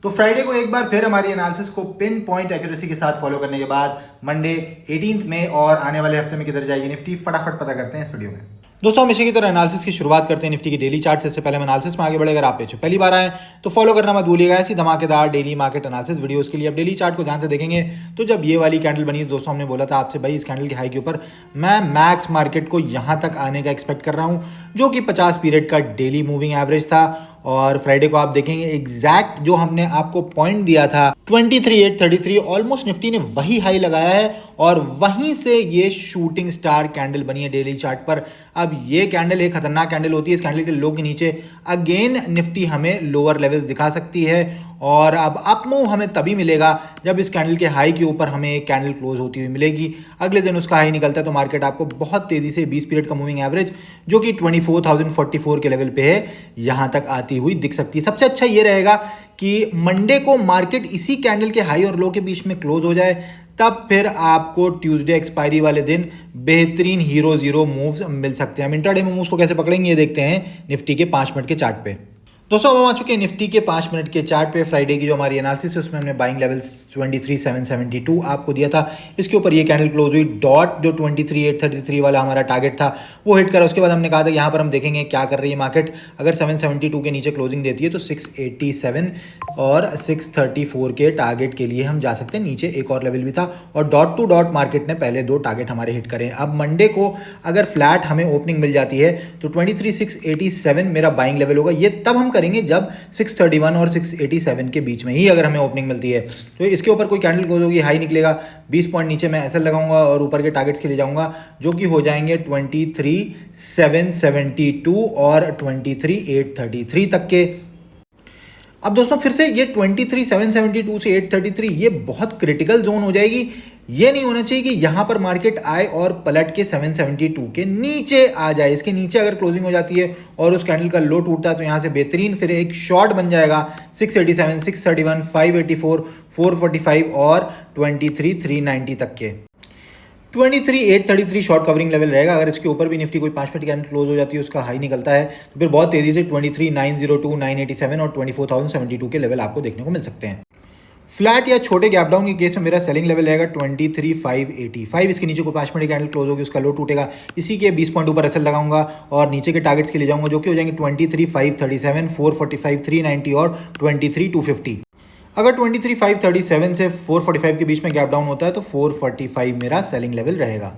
तो फ्राइडे को एक बार फिर हमारी एनालिसिस को पिन पॉइंट एक्यूरेसी के साथ फॉलो करने के बाद मंडे 18 मई और आने वाले हफ्ते में किधर जाएगी निफ्टी फटाफट पता करते हैं इस वीडियो में। दोस्तों हम इसी की तरह एनालिसिस की शुरुआत करते हैं निफ्टी की डेली चार्ट से। इससे पहले हम एनालिसिस में आगे बढ़े, अगर आप पेज पे पहली बार आए तो फॉलो करना मत भूलिएगा। ऐसी धमाकेदार डेली मार्केट एनालिसिस वीडियोस के लिए आप डेली चार्ट को ध्यान से देखेंगे तो जब ये वाली कैंडल बनी, दोस्तों हमने बोला था आपसे भाई इस कैंडल की हाई के ऊपर मैं मैक्स मार्केट को यहाँ तक आने का एक्सपेक्ट कर रहा हूँ, जो कि 50 पीरियड का डेली मूविंग एवरेज था। और फ्राइडे को आप देखेंगे एग्जैक्ट जो हमने आपको पॉइंट दिया था 23,833, ऑलमोस्ट निफ्टी ने वही हाई लगाया है और वहीं से ये शूटिंग स्टार कैंडल बनी है डेली चार्ट पर। अब ये कैंडल एक खतरनाक कैंडल होती है, इस कैंडल के लो के नीचे अगेन निफ्टी हमें लोअर लेवल्स दिखा सकती है और अब अप मूव हमें तभी मिलेगा जब इस कैंडल के हाई के ऊपर हमें एक कैंडल क्लोज होती हुई मिलेगी। अगले दिन उसका हाई निकलता है तो मार्केट आपको बहुत तेजी से 20 पीरियड का मूविंग एवरेज जो कि 24,044 के लेवल पे है यहाँ तक आती हुई दिख सकती है। सबसे अच्छा ये रहेगा कि मंडे को मार्केट इसी कैंडल के हाई और लो के बीच में क्लोज हो जाए, तब फिर आपको ट्यूसडे एक्सपायरी वाले दिन बेहतरीन हीरो जीरो मूव्स मिल सकते हैं। हम इंट्राडे में मूव्स को कैसे पकड़ेंगे ये देखते हैं निफ्टी के 5 मिनट के चार्ट पे। दोस्तों हम आ चुके हैं निफ्टी के 5 मिनट के चार्ट पे। फ्राइडे की जो हमारी एनालिसिस है उसमें हमने बाइंग लेवल्स 23,772 आपको दिया था। इसके ऊपर ये कैंडल क्लोज हुई, डॉट जो 23,833 वाला हमारा टारगेट था वो हिट करा। उसके बाद हमने कहा था यहाँ पर हम देखेंगे क्या कर रही है मार्केट। अगर 772 के नीचे क्लोजिंग देती है तो 687 और 634 के टारगेट के लिए हम जा सकते हैं। नीचे एक और लेवल भी था और डॉट टू डॉट मार्केट ने पहले दो टारगेट हमारे हिट करे। अब मंडे को अगर फ्लैट हमें ओपनिंग मिल जाती है तो 23,687 मेरा बाइंग लेवल होगा। ये तब हम करेंगे जब 631 और 687 के बीच में ही अगर हमें ओपनिंग मिलती है तो इसके ऊपर कोई कैंडल क्लोज होगी, हाई निकलेगा, 20 पॉइंट नीचे मैं ऐसा लगाऊंगा और ऊपर के टारगेट्स के लिए जाऊंगा जो कि हो जाएंगे 23,772 और 23,833 तक के। अब दोस्तों फिर से ये 23,772 से 833 ये बहुत क्रिटिकल जोन हो जाएगी। ये नहीं होना चाहिए कि यहाँ पर मार्केट आए और पलट के 772 के नीचे आ जाए। इसके नीचे अगर क्लोजिंग हो जाती है और उस कैंडल का लो टूटता है तो यहाँ से बेहतरीन फिर एक शॉर्ट बन जाएगा 687, 631, 584, 445 और 23,390 तक के। 23,833 शॉर्ट कवरिंग लेवल रहेगा। अगर इसके ऊपर भी निफ्टी कोई 5 मिनट कैंडल क्लोज हो जाती है, उसका हाई निकलता है तो फिर बहुत तेजी से 23,902, 987 और 24,072 के लेवल आपको देखने को मिल सकते हैं। फ्लैट या छोटे गैप डाउन के केस में मेरा सेलिंग लेवल रहेगा 23,585। इसके नीचे कोई 5 मिनट कैंडल क्लोज होगी, उसका लो टूटेगा, इसी के 20 पॉइंट ऊपर एसएल लगाऊंगा और नीचे के टारगेट्स के लिए जाऊंगा जो कि हो जाएंगे 23,537, 445, 390 और 23,250। अगर 23,537 से 445 के बीच में गैप डाउन होता है तो 445 मेरा सेलिंग लेवल रहेगा।